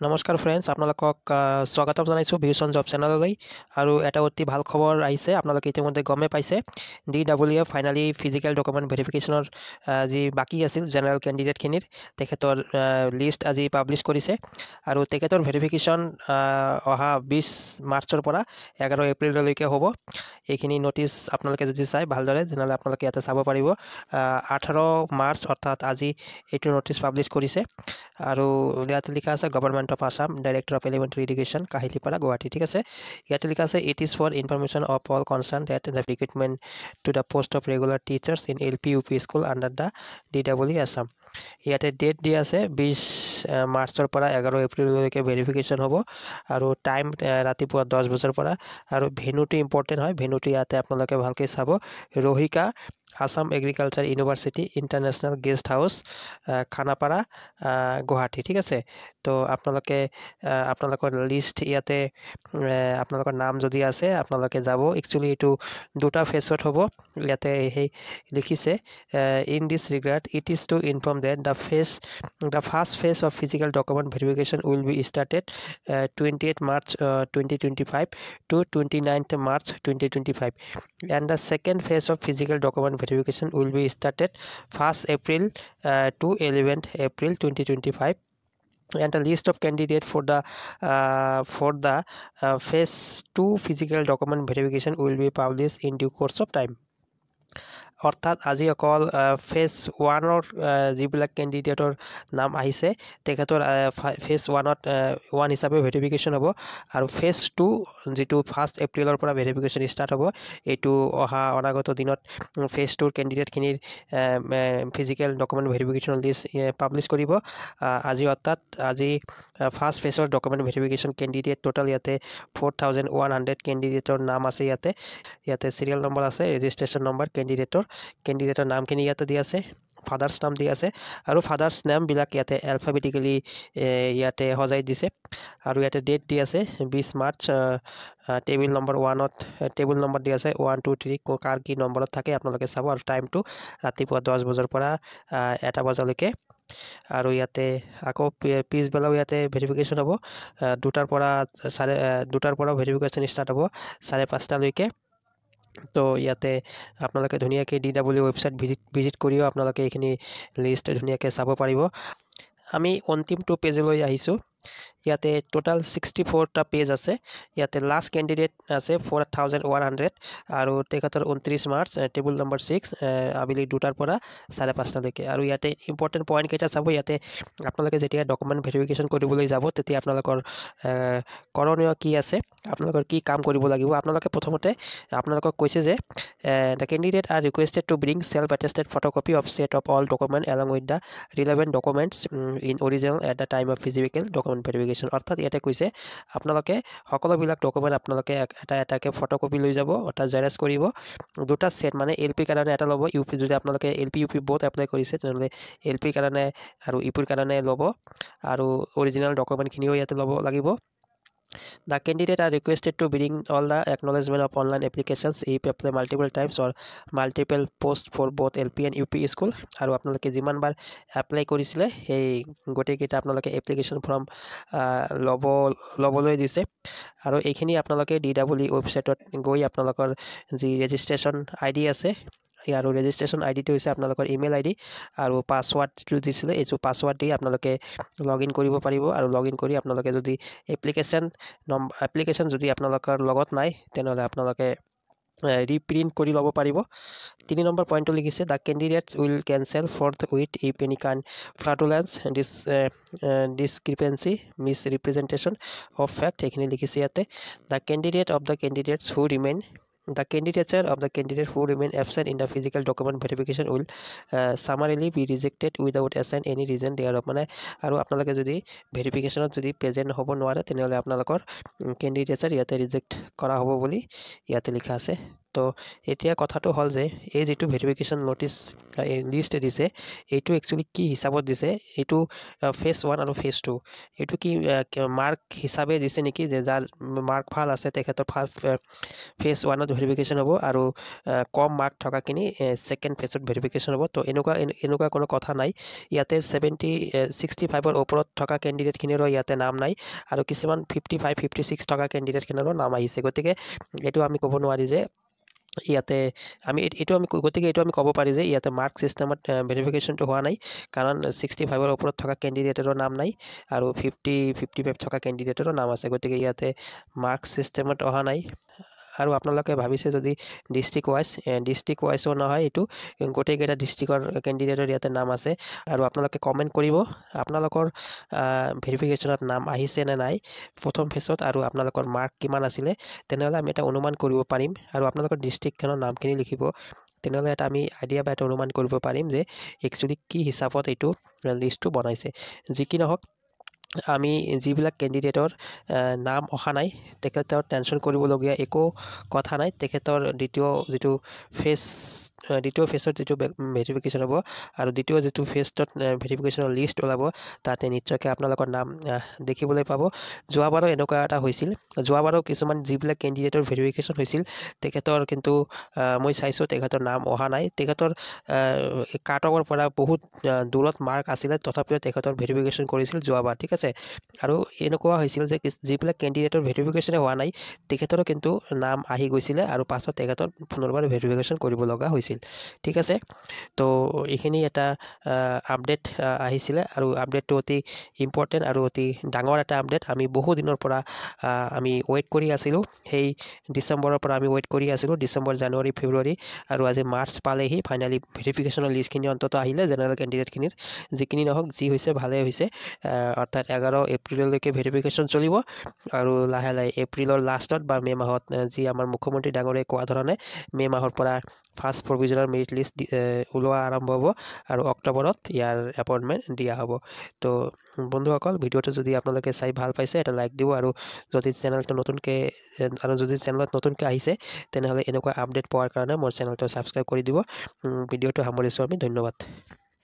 নমস্কাৰ ফ্ৰেণ্ডছ, আপোনালোকক স্বাগতম জনাইছোঁ ভিউচন জব চেনেললৈ। আৰু এটা অতি ভাল খবৰ আহিছে, আপোনালোকে ইতিমধ্যে গমে পাইছে DWE ফাইনালি ফিজিকেল ডকুমেণ্ট ভেৰিফিকেশ্যনৰ যি বাকী আছিল জেনেৰেল কেণ্ডিডেটখিনিৰ তেখেতৰ লিষ্ট আজি পাব্লিছ কৰিছে। আৰু তেখেতৰ ভেৰিফিকেশ্যন অহা 20 মাৰ্চৰ পৰা 11 এপ্ৰিললৈকে হ'ব। এইখিনি ন'টিছ আপোনালোকে যদি চাই ভালদৰে তেনেহ'লে আপোনালোকে ইয়াতে চাব পাৰিব। 18 মাৰ্চ অৰ্থাৎ আজি এইটো ন'টিছ পাব্লিছ কৰিছে। আৰু ইয়াতে লিখা আছে government of Assam, director of elementary education, Kahilipara, Guwahati. ঠিক আছে, ইয়াতে লিখা আছে it is for information of all concern that the recruitment to the post of regular teachers in LP UP school under the DWE Assam. ইয়াতে ডেট দিয়া আছে 20 মাৰ্চৰ পৰা 11 এপ্ৰিললৈকে ভেৰিফিকেশ্যন হ'ব। আৰু টাইম ৰাতিপুৱা 10 বজাৰ পৰা। আৰু ভেনুটো ইম্পৰ্টেণ্ট হয়, ভেনুটো ইয়াতে আপোনালোকে ভালকৈ চাব। ৰহিকা Assam agriculture university international guest house, Khanapara, Guwahati. ঠিক আছে, তো আপোনালোকে আপোনালোকৰ লিষ্ট ইয়াতে আপোনালোকৰ নাম যদি আছে আপোনালোকে যাব। একচুৱেলি এইটো দুটা ফেজত হ'ব। ইয়াতে সেই লিখিছে in this regard it is to inform that the first phase of physical document verification will be started 28 March 2025 to 29th March 2025 and the second phase of physical document verification will be started 1st April to 11th April 2025. And the list of candidates for the phase 2 physical document verification will be published in due course of time. অৰ্থাৎ আজি অকল phase 1ৰ যিবিলাক কেণ্ডিডেটৰ নাম আহিছে তেখেতৰ phase 1 হিচাপে verification হ'ব। আৰু ফেজ 2 যিটো 1 এপ্ৰিলৰ পৰা ভেৰিফিকেশ্যন ষ্টাৰ্ট হ'ব, এইটো অনাগত দিনত ফেজ 2ৰ কেণ্ডিডেটখিনিৰ physical document verification list publish কৰিব। অৰ্থাৎ আজি ফাৰ্ষ্ট ফেজৰ ডকুমেণ্ট ভেৰিফিকেশ্যন কেণ্ডিডেট টোটেল ইয়াতে 4100 কেণ্ডিডেটৰ নাম আছে। ইয়াতে চিৰিয়েল নম্বৰ আছে, ৰেজিষ্ট্ৰেশ্যন নম্বৰ, কেণ্ডিডেটৰ নামখিনি ইয়াতে দিয়া আছে, ফাদাৰ্ছ নাম দিয়া আছে। আৰু ফাদাৰ্ছ নেমবিলাক ইয়াতে এলফাবেটিকেলি ইয়াতে সজাই দিছে। আৰু ইয়াতে ডেট দি আছে 20 মাৰ্চ। টেবুল নম্বৰ 1ত টেবুল নম্বৰ দিয়া আছে 1 2 3 কাৰ কি নম্বৰত থাকে আপোনালোকে চাব। আৰু টাইমটো ৰাতিপুৱা 10 বজাৰ পৰা 1 বজালৈকে। আৰু ইয়াতে আকৌ পিছবেলাও ইয়াতে ভেৰিফিকেশ্যন হ'ব। 2টাৰ পৰা ভেৰিফিকেশ্যন ষ্টাৰ্ট হ'ব 5:30লৈকে। তো ইয়াতে আপোনালোকে ধুনীয়াকৈ DWE ৱেবছাইট ভিজিট কৰিও আপোনালোকে এইখিনি লিষ্ট ধুনীয়াকৈ চাব পাৰিব। আমি অন্তিমটো পেজলৈ আহিছোঁ। ইয়াতে টোটেল 64টা পেজ আছে। ইয়াতে লাষ্ট কেণ্ডিডেট আছে 4100 আৰু তেখেতৰ 29 মাৰ্চ, টেবুল নম্বৰ 6, আবেলি 2টাৰ পৰা 5:30লৈকে। আৰু ইয়াতে ইম্পৰ্টেণ্ট পইণ্টকেইটা চাব। ইয়াতে আপোনালোকে যেতিয়া ডকুমেণ্ট ভেৰিফিকেশ্যন কৰিবলৈ যাব তেতিয়া আপোনালোকৰ কৰণীয় কি আছে, আপোনালোকৰ কি কাম কৰিব লাগিব। আপোনালোকে প্ৰথমতে আপোনালোকক কৈছে যে the candidate are requested to bring self attested photocopy of set of all document along with the relevant documents in original at the time of physical document verification. অৰ্থাৎ ইয়াতে কৈছে আপোনালোকে সকলোবিলাক ডকুমেণ্ট আপোনালোকে এটাকৈ ফটোকপি লৈ যাব, অৰ্থাৎ জেৰেক্স কৰিব। 2টা ছেট, মানে LP কাৰণে এটা ল'ব, UP যদি আপোনালোকে LP UP বহুত এপ্লাই কৰিছে তেনেহ'লে LP কাৰণে আৰু UPৰ কাৰণে ল'ব। আৰু অৰিজিনেল ডকুমেণ্টখিনিও ইয়াতে ল'ব লাগিব। The candidate are requested to bring all the acknowledgement of online applications if apply multiple times or multiple posts for both LP and UP school. আৰু আপোনালোকে যিমানবাৰ এপ্লাই কৰিছিলে সেই গোটেইকেইটা আপোনালোকে এপ্লিকেশ্যন ফৰ্ম ল'বলৈ দিছে। আৰু এইখিনি আপোনালোকে DWE ৱেবছাইটত গৈ আপোনালোকৰ যি ৰেজিষ্ট্ৰেশ্যন ID আছে, আৰু ৰেজিষ্ট্ৰেশ্যন IDটো হৈছে আপোনালোকৰ ইমেইল ID, আৰু পাছৱাৰ্ড যিটো দিছিলে এইটো পাছৱাৰ্ড দি আপোনালোকে লগ ইন কৰিব পাৰিব। আৰু লগ ইন কৰি আপোনালোকে যদি এপ্লিকেশ্যন যদি আপোনালোকৰ লগত নাই তেনেহ'লে আপোনালোকে ৰিপ্ৰিণ্ট কৰি ল'ব পাৰিব। 3 নম্বৰ পইণ্টটো লিখিছে the candidates will cancel forthwith if any kind fraudulence discrepancy misrepresentation of fact, এইখিনি লিখিছে ইয়াতে। The candidate of the candidates who remain The candidature of the candidate who remain absent in the physical document verification will summarily be rejected without assign any reason thereof। মানে আৰু আপোনালোকে যদি ভেৰিফিকেশ্যনত যদি present হ'ব নোৱাৰে তেনেহ'লে আপোনালোকৰ কেণ্ডিডেচাৰ ইয়াতে ৰিজেক্ট কৰা হ'ব বুলি ইয়াতে লিখা আছে। তো এতিয়া কথাটো হ'ল যে এই যিটো ভেৰিফিকেশ্যন ন'টিছ লিষ্ট দিছে এইটো একচুৱেলি কি হিচাপত দিছে, এইটো ফেজ 1 আৰু ফেজ 2 এইটো কি মাৰ্ক হিচাপে দিছে নেকি, যে যাৰ মাৰ্ক ভাল আছে তেখেতৰ ফাৰ্ষ্ট ফেজ 1ত ভেৰিফিকেশ্যন হ'ব আৰু কম মাৰ্ক থকাখিনি ছেকেণ্ড ফেজত ভেৰিফিকেশ্যন হ'ব। তো এনেকুৱা কোনো কথা নাই। ইয়াতে 65ৰ ওপৰত থকা কেণ্ডিডেটখিনিৰো ইয়াতে নাম নাই আৰু কিছুমান 55 56 থকা কেণ্ডিডেটখিনিৰো নাম আহিছে। গতিকে এইটো আমি ক'ব নোৱাৰি যে ইয়াতে এইটো আমি ক'ব পাৰি যে ইয়াতে মাৰ্ক ছিষ্টেমত ভেৰিফিকেশ্যনটো হোৱা নাই, কাৰণ 65ৰ ওপৰত থকা কেণ্ডিডেটৰো নাম নাই আৰু 55 থকা কেণ্ডিডেটৰো নাম আছে। গতিকে ইয়াতে মাৰ্ক ছিষ্টেমত অহা নাই। আৰু আপোনালোকে ভাবিছে যদি ডিষ্ট্ৰিক্ট ৱাইজো নহয়, এইটো গোটেইকেইটা ডিষ্ট্ৰিক্টৰ কেণ্ডিডেটৰ ইয়াতে নাম আছে। আৰু আপোনালোকে কমেণ্ট কৰিব আপোনালোকৰ ভেৰিফিকেশ্যনত নাম আহিছে নে নাই প্ৰথম ফেজত, আৰু আপোনালোকৰ মাৰ্ক কিমান আছিলে। তেনেহ'লে আমি এটা অনুমান কৰিব পাৰিম, আৰু আপোনালোকৰ ডিষ্ট্ৰিক্টখনৰ নামখিনি লিখিব। তেনেহ'লে আমি আইডিয়া বা এটা অনুমান কৰিব পাৰিম যে একচুৱেলি কি হিচাপত এইটো লিষ্টটো বনাইছে। যি কি নহওক, আমি যিবিলাক কেণ্ডিডেটৰ নাম অহা নাই তেখেতৰ টেনশ্যন কৰিবলগীয়া একো কথা নাই। তেখেতৰ দ্বিতীয় ফেজত যিটো ভেৰিফিকেশ্যন হ'ব আৰু দ্বিতীয় যিটো ফেজত ভেৰিফিকেশ্যনৰ লিষ্ট ওলাব, তাতে নিশ্চয়কৈ আপোনালোকৰ নাম দেখিবলৈ পাব। যোৱাবাৰো এনেকুৱা এটা হৈছিল। যোৱাবাৰো কিছুমান যিবিলাক কেণ্ডিডেটৰ ভেৰিফিকেশ্যন হৈছিল তেখেতৰ কিন্তু মই চাইছোঁ তেখেতৰ নাম অহা নাই। তেখেতৰ কাট অফৰ পৰা বহুত দূৰত মাৰ্ক আছিলে, তথাপিও তেখেতৰ ভেৰিফিকেশ্যন কৰিছিল যোৱাবাৰ, ঠিক আছে। আৰু এনেকুৱা হৈছিল যে যিবিলাক কেণ্ডিডেটৰ ভেৰিফিকেশ্যনে হোৱা নাই তেখেতৰো কিন্তু নাম আহি গৈছিলে আৰু পাছত তেখেতৰ পুনৰবাৰ ভেৰিফিকেশ্যন কৰিব লগা হৈছিল, ঠিক আছে। তো এইখিনি এটা আপডেট আহিছিলে, আৰু আপডেটটো অতি ইম্পৰ্টেণ্ট আৰু অতি ডাঙৰ এটা আপডেট। আমি বহু দিনৰ পৰা আমি ৱেইট কৰি আছিলোঁ। সেই ডিচেম্বৰৰ পৰা আমি ৱেইট কৰি আছিলোঁ, ডিচেম্বৰ, জানুৱাৰী, ফেব্ৰুৱাৰী, আৰু আজি মাৰ্চ পালেহি। ফাইনেলি ভেৰিফিকেশ্যনৰ লিষ্টখিনি অন্তত আহিলে জেনেৰেল কেণ্ডিডেটখিনিৰ। যিখিনি নহওক, যি হৈছে ভালেই হৈছে। অৰ্থাৎ 11 এপ্ৰিললৈকে ভেৰিফিকেশ্যন চলিব, আৰু লাহে লাহে এপ্ৰিলৰ লাষ্টত বা মে' মাহত, যি আমাৰ মুখ্যমন্ত্ৰী ডাঙৰীয়াই কোৱা ধৰণে মে' মাহৰ পৰা ফাৰ্ষ্ট প্ৰভিজনৰ মেৰিট লিষ্ট ওলোৱা আৰম্ভ হ'ব, আৰু অক্টোবৰত ইয়াৰ এপইণ্টমেণ্ট দিয়া হ'ব। তো বন্ধুসকল, ভিডিঅ'টো যদি আপোনালোকে চাই ভাল পাইছে এটা লাইক দিব, আৰু যদি চেনেলত নতুনকৈ আহিছে তেনেহ'লে এনেকুৱা আপডেট পোৱাৰ কাৰণে মোৰ চেনেলটো ছাবস্ক্ৰাইব কৰি দিব। ভিডিঅ'টো সামৰিছোঁ আমি, ধন্যবাদ।